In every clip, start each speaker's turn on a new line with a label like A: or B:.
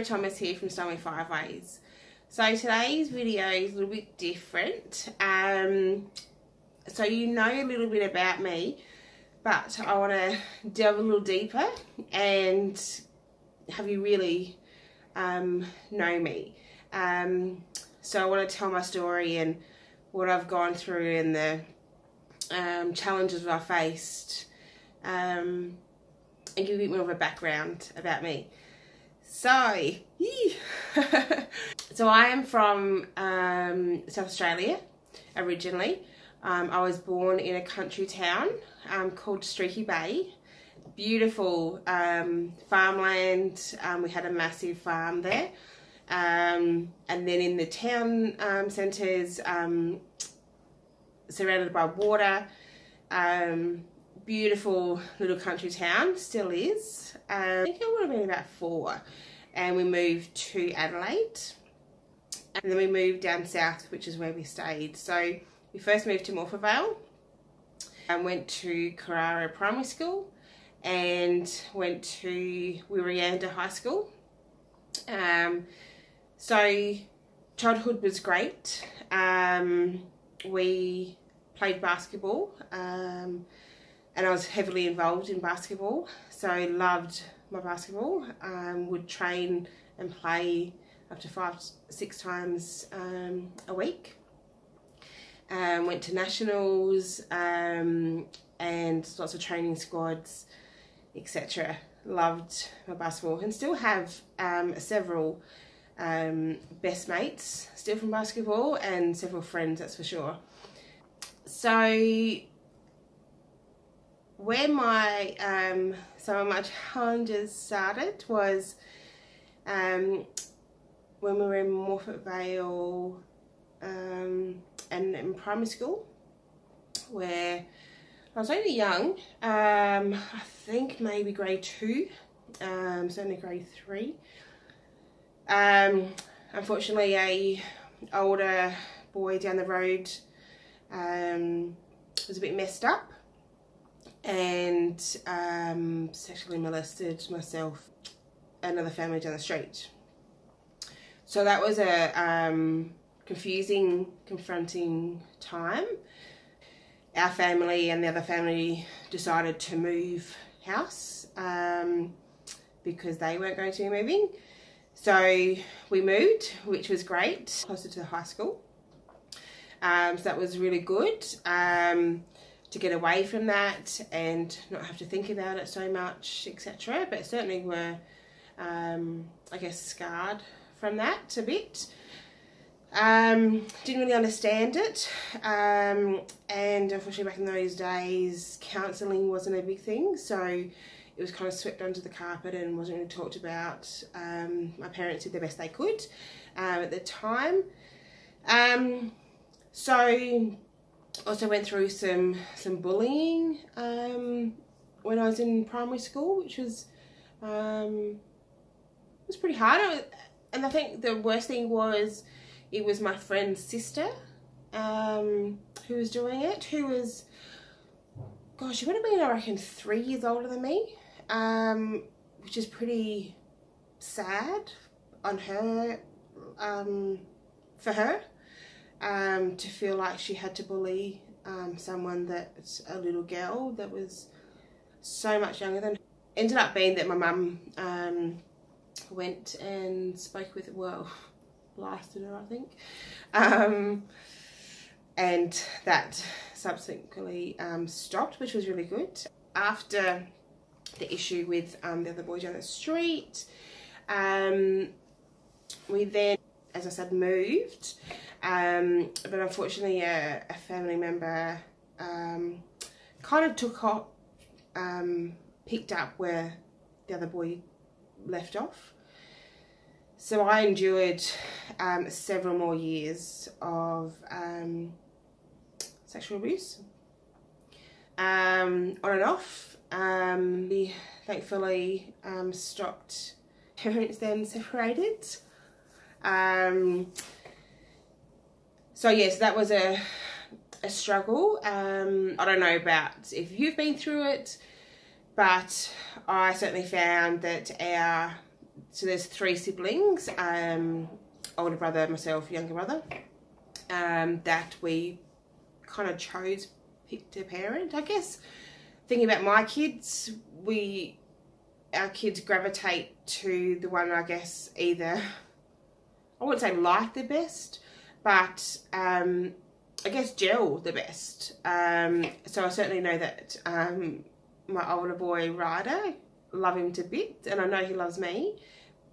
A: Thomas here from Style Me 5 Ways. So today's video is a little bit different. So you know a little bit about me, but I want to delve a little deeper and have you really know me. So I want to tell my story and what I've gone through and the challenges I've faced, and give you a bit more of a background about me. So, so I am from South Australia originally. I was born in a country town called Streaky Bay. Beautiful farmland. We had a massive farm there. And then in the town centres, surrounded by water, beautiful little country town, still is. I think I would have been about 4, and we moved to Adelaide, and then we moved down south, which is where we stayed. So we first moved to Morphettvale and went to Carrara Primary School and went to Wirianda High School. So childhood was great. We played basketball, and I was heavily involved in basketball, so I loved my basketball. Would train and play up to 5-6 times a week. Went to nationals and lots of training squads, etc. Loved my basketball and still have several best mates still from basketball and several friends, that's for sure. So where my some of my challenges started was when we were in Morphettvale and in primary school, where I was only young. I think maybe grade 2, so only grade 3. Unfortunately, a older boy down the road was a bit messed up and sexually molested myself and another family down the street. So that was a confusing, confronting time. Our family and the other family decided to move house because they weren't going to be moving. So we moved, which was great, closer to the high school. So that was really good to get away from that and not have to think about it so much, etc. But certainly were, I guess, scarred from that a bit. Didn't really understand it, and unfortunately back in those days counselling wasn't a big thing, so it was kind of swept under the carpet and wasn't really talked about. My parents did the best they could at the time. So also went through some bullying when I was in primary school, which was pretty hard. And I think the worst thing was it was my friend's sister who was doing it, who was, gosh, she would have been, I reckon, 3 years older than me, which is pretty sad on her, for her, to feel like she had to bully someone that's a little girl that was so much younger than her. Ended up being that my mum went and spoke with, well, blasted her, I think, and that subsequently stopped, which was really good. After the issue with the other boy down the street, we then, as I said, moved, but unfortunately a family member kind of took off, picked up where the other boy left off. So I endured several more years of sexual abuse, on and off. We thankfully stopped. Parents then separated. So yes, that was a struggle. I don't know about if you've been through it, but I certainly found that our so there's 3 siblings, older brother, myself, younger brother, that we kind of picked a parent. I guess thinking about my kids, our kids gravitate to the one, I guess, either, I wouldn't say like the best, but I guess gel the best. So I certainly know that my older boy Ryder, love him to bits, and I know he loves me,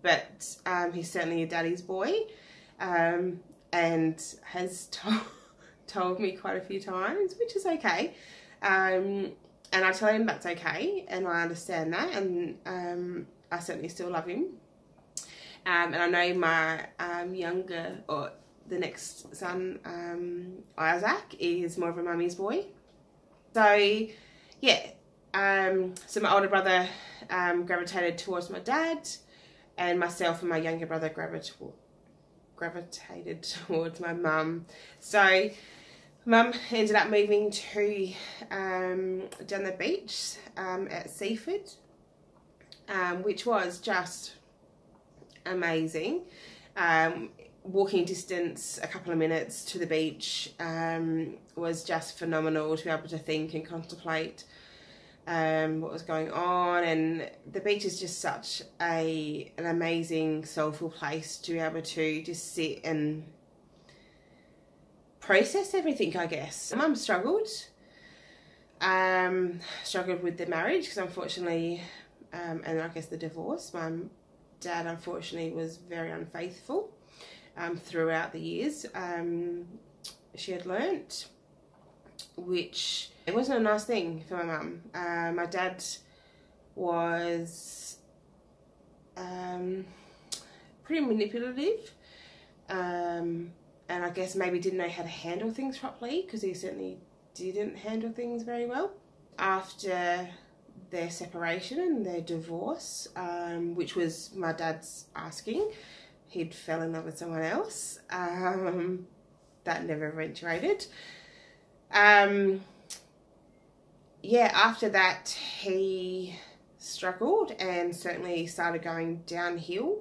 A: but he's certainly a daddy's boy, and has told me quite a few times, which is okay. And I tell him that's okay, and I understand that, and I certainly still love him. And I know my younger, or the next son, Isaac, is more of a mummy's boy. So yeah, so my older brother gravitated towards my dad, and myself and my younger brother gravitated towards my mum. So mum ended up moving to down the beach at Seaford, which was just amazing. Walking distance, a couple of minutes to the beach, was just phenomenal to be able to think and contemplate what was going on. And the beach is just such an amazing, soulful place to be able to just sit and process everything, I guess. Mum struggled with the marriage, because unfortunately, and I guess the divorce, my dad unfortunately was very unfaithful throughout the years. She had learnt, which it wasn't a nice thing for my mum. My dad was pretty manipulative, and I guess maybe didn't know how to handle things properly, because he certainly didn't handle things very well. After their separation and their divorce, which was my dad's asking, he'd fell in love with someone else. That never eventuated. Yeah, after that he struggled and certainly started going downhill.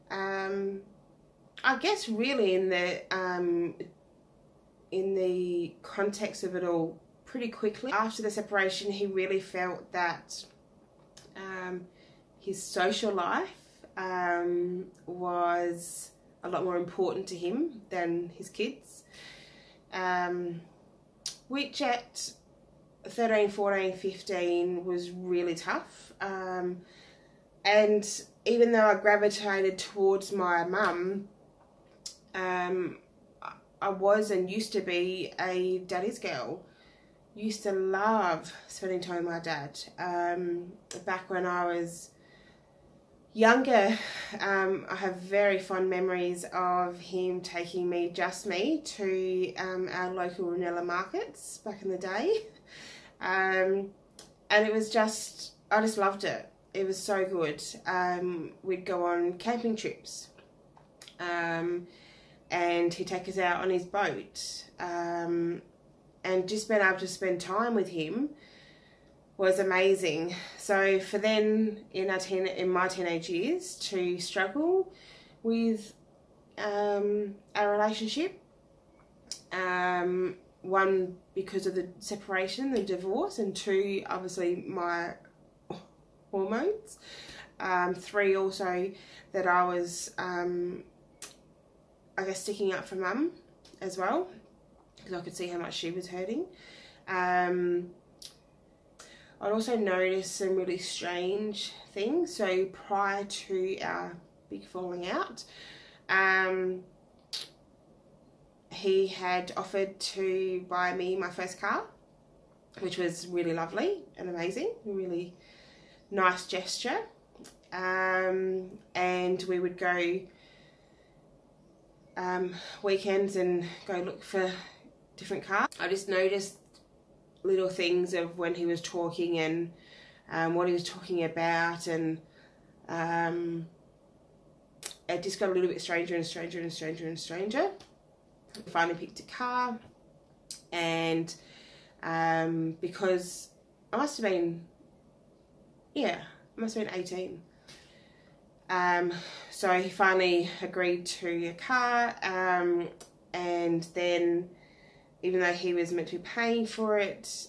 A: I guess really in the context of it all, pretty quickly after the separation, he really felt that his social life was a lot more important to him than his kids, which at 13, 14, 15 was really tough. And even though I gravitated towards my mum, I was and used to be a daddy's girl. Used to love spending time with my dad. Back when I was younger, I have very fond memories of him taking me, just me, to our local Ranella markets back in the day. And it was just, I just loved it. It was so good. We'd go on camping trips, and he'd take us out on his boat, and just being able to spend time with him was amazing. So for then, in my teenage years, to struggle with our relationship, one, because of the separation, the divorce, and 2, obviously my hormones, 3, also that I was I guess sticking up for mum as well, because I could see how much she was hurting. I'd also noticed some really strange things. So prior to our big falling out, he had offered to buy me my first car, which was really lovely and amazing, a really nice gesture. And we would go weekends and go look for different cars. I just noticed little things of when he was talking and what he was talking about, and it just got a little bit stranger and stranger and stranger and stranger. I finally picked a car, and because I must have been 18, So he finally agreed to a car, and then even though he was meant to be paying for it,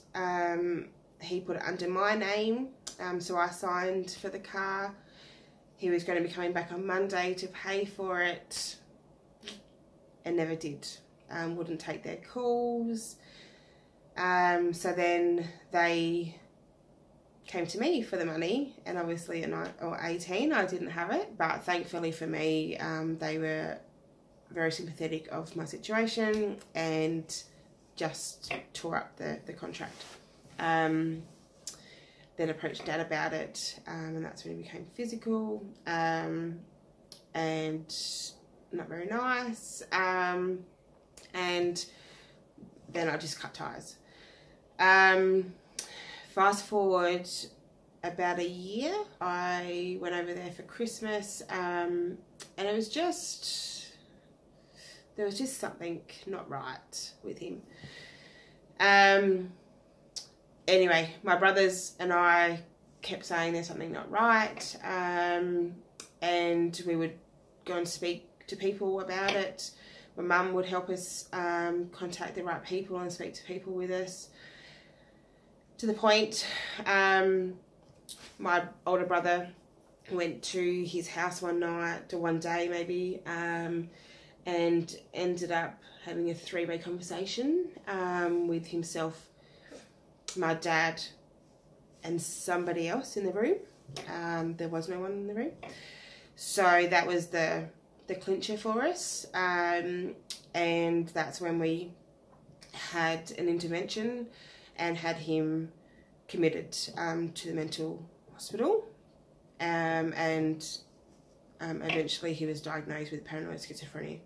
A: he put it under my name, so I signed for the car. He was going to be coming back on Monday to pay for it, and never did. Wouldn't take their calls. So then they came to me for the money, and obviously at 18 I didn't have it, but thankfully for me, they were very sympathetic of my situation and just tore up the contract. Then approached Dad about it, and that's when it became physical, and not very nice, and then I just cut ties. Fast forward about a year, I went over there for Christmas, and it was just, there was just something not right with him. Anyway, my brothers and I kept saying there's something not right, and we would go and speak to people about it. My mum would help us contact the right people and speak to people with us. To the point, my older brother went to his house one night, or one day maybe, and ended up having a three-way conversation with himself, my dad, and somebody else in the room. There was no one in the room. So that was the clincher for us, and that's when we had an intervention and had him committed to the mental hospital, and eventually he was diagnosed with paranoid schizophrenia.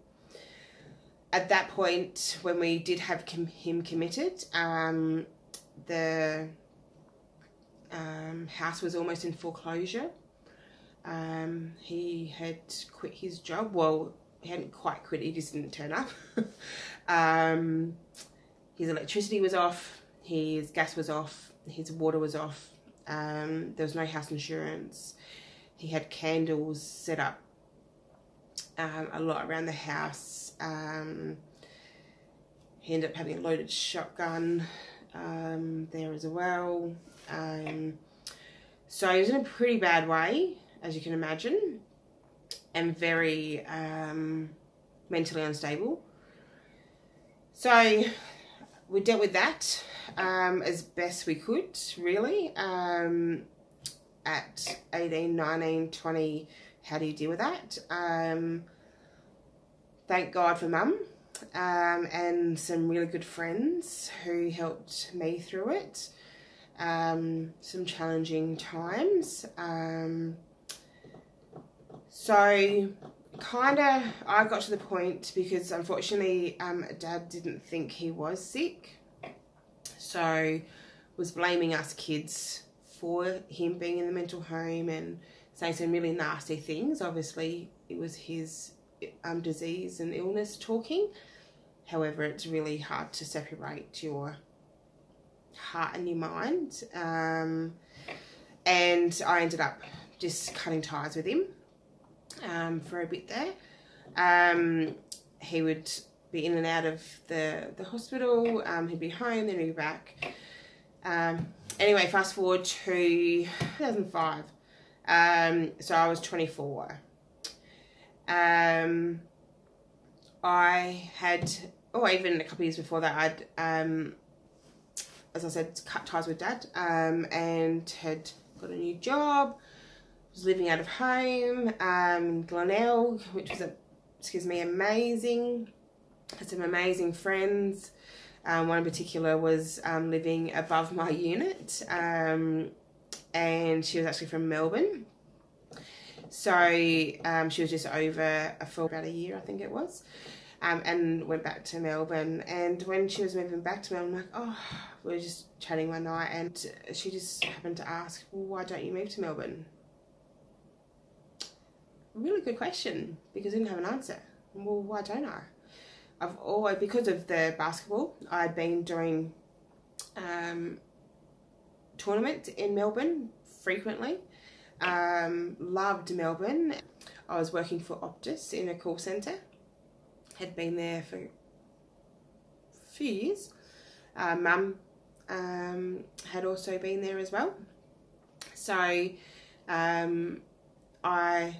A: At that point, when we did have him committed, the house was almost in foreclosure. He had quit his job. Well, he hadn't quite quit, he just didn't turn up. His electricity was off, his gas was off, his water was off, there was no house insurance. He had candles set up a lot around the house. He ended up having a loaded shotgun there as well. So he was in a pretty bad way, as you can imagine, and very mentally unstable. So we dealt with that as best we could, really. At 18, 19, 20, how do you deal with that? Thank God for Mum and some really good friends who helped me through it. Some challenging times. So kinda I got to the point, because unfortunately Dad didn't think he was sick, so was blaming us kids for him being in the mental home and saying some really nasty things. Obviously it was his disease and illness talking. However, it's really hard to separate your heart and your mind, and I ended up just cutting ties with him for a bit there. He would be in and out of the hospital, he'd be home, then he'd be back. Anyway, fast forward to 2005, so I was 24. I had, even a couple of years before that, I'd, as I said, cut ties with Dad, and had got a new job, was living out of home, in Glenelg, which was, amazing. Had some amazing friends. One in particular was living above my unit, and she was actually from Melbourne. So she was just over for about a year, I think it was, and went back to Melbourne. And when she was moving back to Melbourne, I'm like, we were just chatting one night, and she just happened to ask, well, why don't you move to Melbourne? Really good question, because I didn't have an answer. Well, why don't I? I've always, because of the basketball, I'd been doing tournaments in Melbourne frequently. Loved Melbourne. I was working for Optus in a call centre. Had been there for a few years. Mum had also been there as well. So I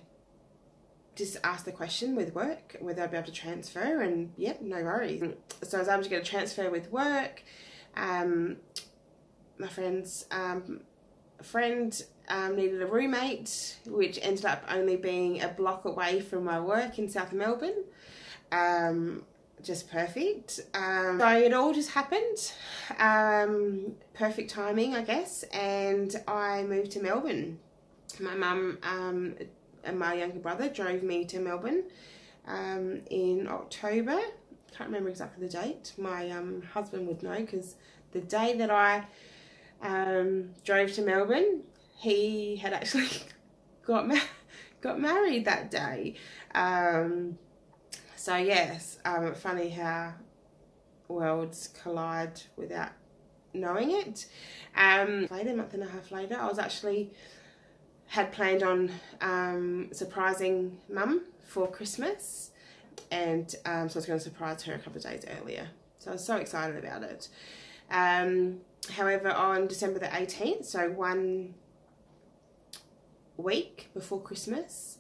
A: just asked the question with work whether I'd be able to transfer, and yep, no worries. So I was able to get a transfer with work. My friend's friend needed a roommate, which ended up only being a block away from my work in South Melbourne. Just perfect. So it all just happened. Perfect timing, I guess, and I moved to Melbourne. My mum and my younger brother drove me to Melbourne in October. Can't remember exactly the date. My husband would know, because the day that I drove to Melbourne, he had actually got married that day. So yes, funny how worlds collide without knowing it. Later, a month and a half later, I was actually had planned on surprising Mum for Christmas, and so I was going to surprise her a couple of days earlier. So I was so excited about it. However, on December the 18th, so 1 week before Christmas,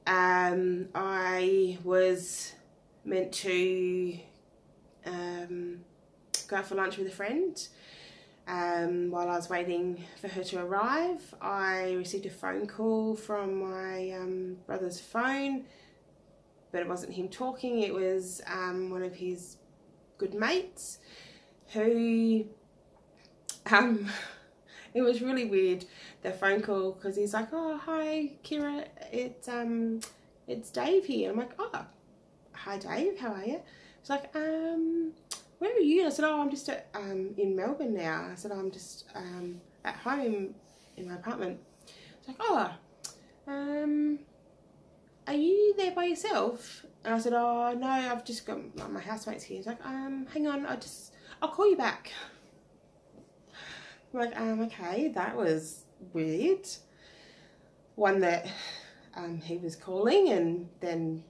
A: I was meant to go out for lunch with a friend. While I was waiting for her to arrive, I received a phone call from my brother's phone, but it wasn't him talking, it was one of his good mates who, it was really weird, the phone call, because he's like, oh, hi Kira, it's Dave here. I'm like, oh, hi Dave, how are you? He's like, where are you? And I said, oh, I'm just in Melbourne now. I said, I'm just at home in my apartment. He's like, oh, are you there by yourself? And I said, oh no, I've just got my housemates here. He's like, hang on, I'll call you back. I'm like, okay, that was weird. One that he was calling and then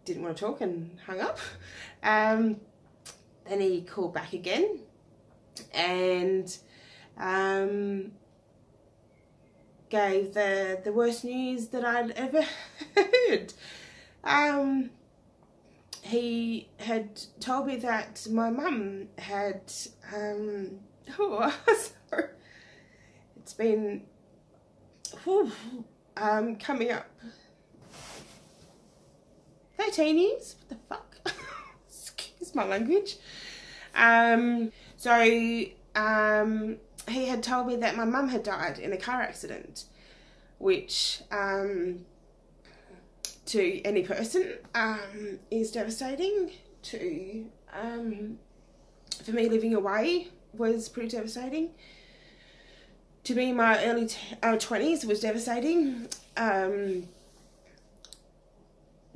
A: didn't want to talk and hung up. Then he called back again and gave the worst news that I'd ever heard. He had told me that my mum had oh, sorry. It's been coming up 13 years. What the fuck? Excuse my language. So he had told me that my mum had died in a car accident, which to any person is devastating. For me, living away was pretty devastating. To be in my early 20s was devastating.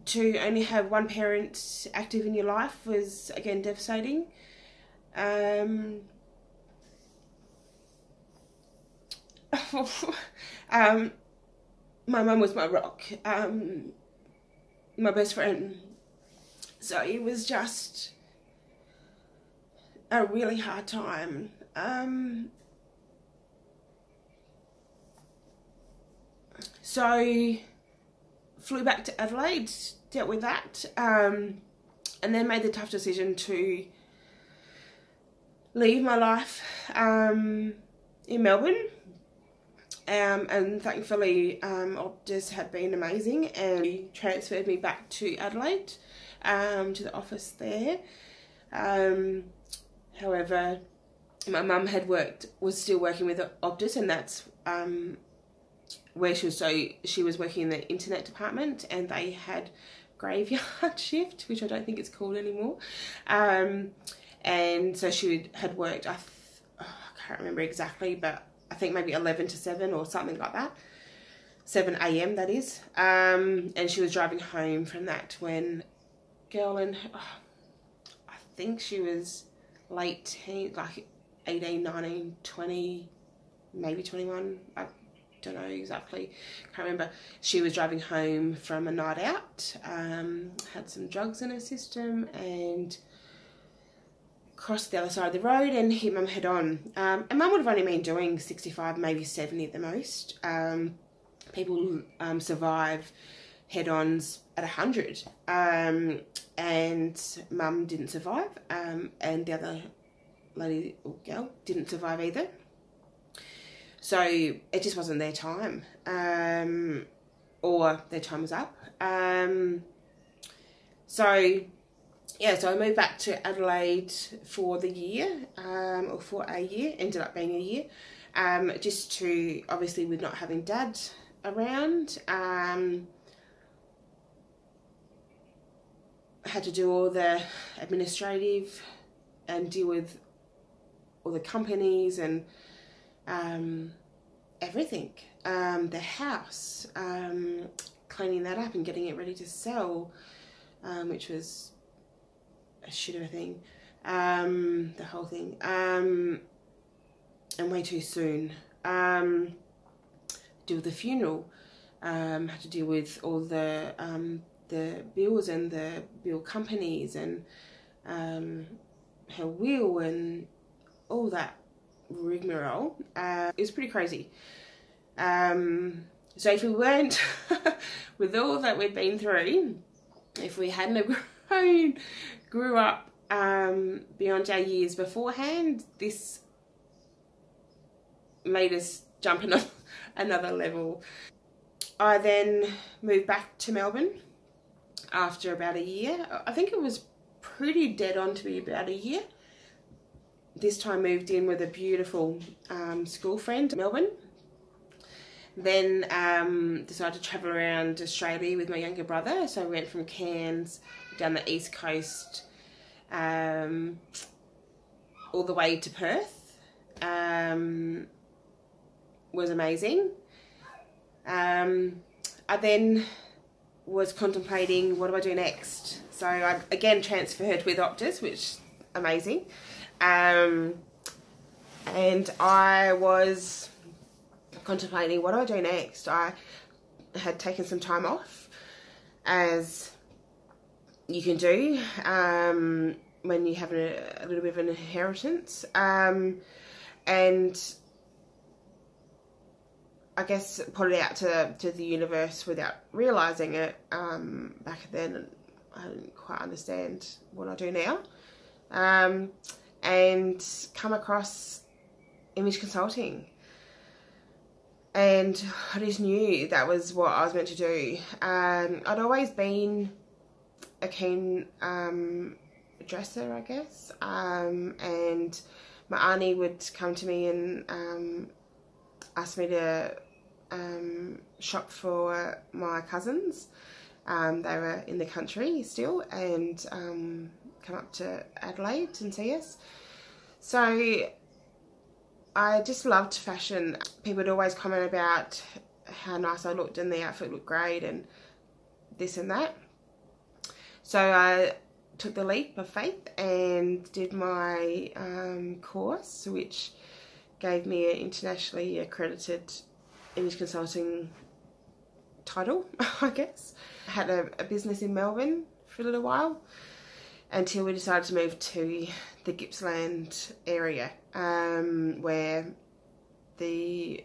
A: To only have one parent active in your life was, again, devastating. My mum was my rock, my best friend. So it was just a really hard time. So flew back to Adelaide, dealt with that, and then made the tough decision to leave my life in Melbourne. And thankfully Optus had been amazing and transferred me back to Adelaide, to the office there. However, my mum was still working with Optus, and that's where she was working in the internet department, and they had graveyard shift, which I don't think it's called anymore. And so she had worked, I can't remember exactly, but I think maybe 11 to 7 or something like that. 7 a.m. that is. And she was driving home from that when girl in, I think she was late teen, like 18, 19, 20, maybe 21. don't know exactly, can't remember. She was driving home from a night out, had some drugs in her system, and crossed the other side of the road and hit Mum head on. And Mum would have only been doing 65, maybe 70 at the most. People survive head-ons at 100, and Mum didn't survive, and the other lady or girl didn't survive either. So it just wasn't their time, or their time was up. So I moved back to Adelaide for the year, or for a year, ended up being a year, just to, obviously with not having Dad around, had to do all the administrative and deal with all the companies and everything, the house, cleaning that up and getting it ready to sell, which was a shit of a thing, the whole thing, and way too soon. Deal with the funeral, had to deal with all the bills and the bill companies, and her will and all that rigmarole. It was pretty crazy. So if we weren't, with all that we'd been through, if we hadn't grew up beyond our years beforehand, this made us jump another level. I then moved back to Melbourne after about a year. I think it was pretty dead on to be about a year. This time moved in with a beautiful school friend in Melbourne. Then decided to travel around Australia with my younger brother. So I went from Cairns down the east coast all the way to Perth. Was amazing. I then was contemplating, what do I do next? So I again transferred with Optus, which amazing. And I was contemplating, what do I do next? I had taken some time off, as you can do when you have a little bit of an inheritance, and I guess put it out to the universe without realising it. Back then I didn't quite understand what I do now, and come across image consulting, and I just knew that was what I was meant to do. I'd always been a keen dresser, I guess, and my auntie would come to me and ask me to shop for my cousins. They were in the country still, and come up to Adelaide and see us. So I just loved fashion. People would always comment about how nice I looked and the outfit looked great and this and that. So I took the leap of faith and did my course, which gave me an internationally accredited image consulting title, I guess. I had a business in Melbourne for a little while until we decided to move to the Gippsland area, where the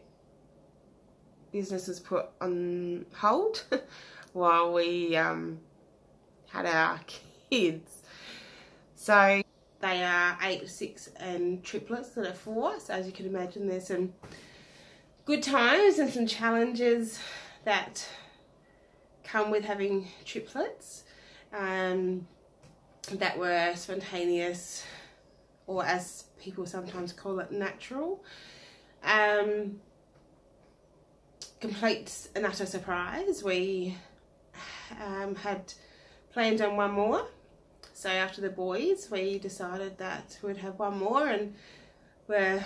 A: business was put on hold while we had our kids. So they are 8, 6 and triplets that are 4. So as you can imagine, there's some good times and some challenges that come with having triplets, that were spontaneous, or as people sometimes call it, natural. Complete and utter surprise. We had planned on one more. So after the boys, we decided that we'd have one more, and we're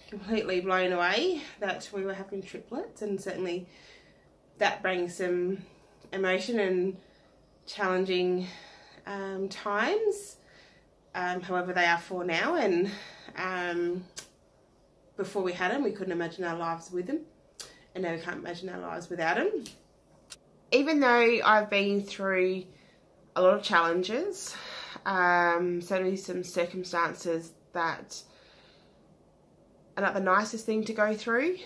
A: completely blown away that we were having triplets, and certainly that brings some emotion and challenging times. However, they are 4 now, and before we had them, we couldn't imagine our lives with them. and now we can't imagine our lives without him. Even though I've been through a lot of challenges, certainly some circumstances that are not the nicest thing to go through.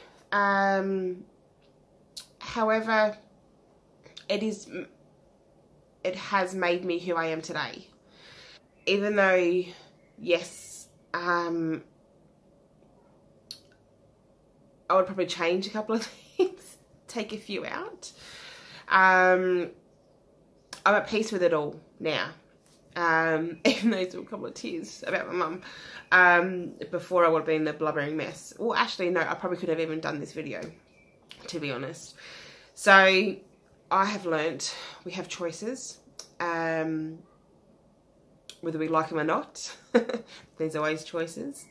A: However, it has made me who I am today. Even though, yes, I would probably change a couple of things, take a few out. I'm at peace with it all now. Even though there's a couple of tears about my mum. Before I would have been a blubbering mess. Well, actually, no, I probably could have even done this video, to be honest. So, I have learnt we have choices. Whether we like them or not, there's always choices.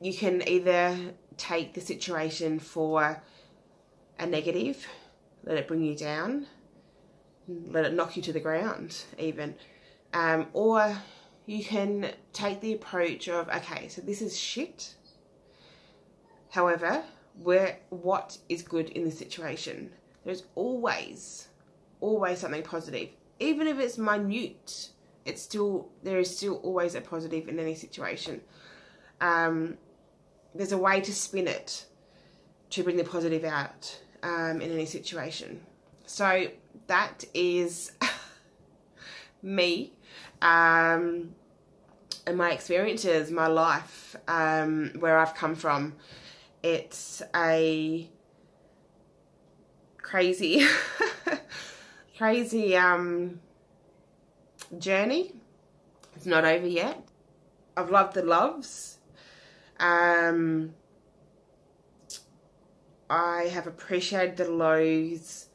A: You can either take the situation for a negative, let it bring you down, let it knock you to the ground even, or you can take the approach of, okay, so this is shit, however, what is good in this situation? There's always something positive. Even if it's minute, there is still always a positive in any situation. There's a way to spin it to bring the positive out in any situation. So that is me and my experiences, my life, where I've come from. It's a crazy journey. It's not over yet. I've loved the loves. I have appreciated the lows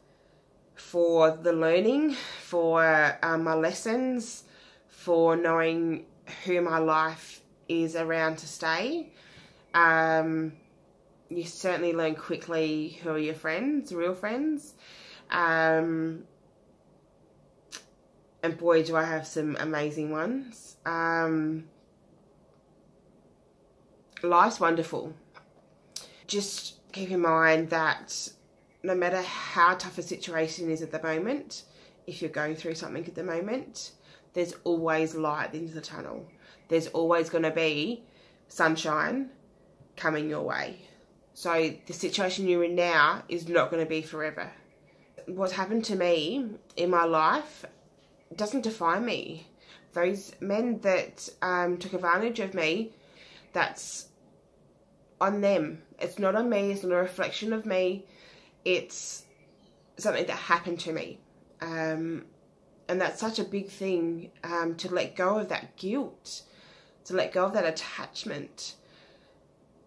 A: for the learning, for my lessons, for knowing who my life is around to stay. You certainly learn quickly who are your friends, real friends. And boy, do I have some amazing ones. Life's wonderful. Just keep in mind that no matter how tough a situation is at the moment, if you're going through something at the moment, there's always light at the end of the tunnel. There's always going to be sunshine coming your way. So the situation you're in now is not going to be forever. What's happened to me in my life doesn't define me. Those men that took advantage of me, that's on them. It's not on me. It's not a reflection of me. It's something that happened to me. And that's such a big thing, to let go of that guilt, to let go of that attachment,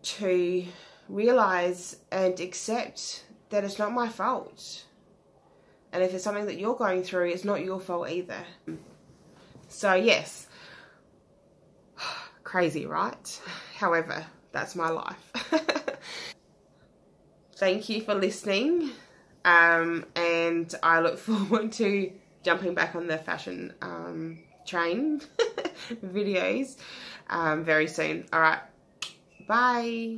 A: to realise and accept that it's not my fault. And if it's something that you're going through, it's not your fault either. So yes, crazy, right? However, that's my life. Thank you for listening, and I look forward to jumping back on the fashion train videos very soon. Alright, bye.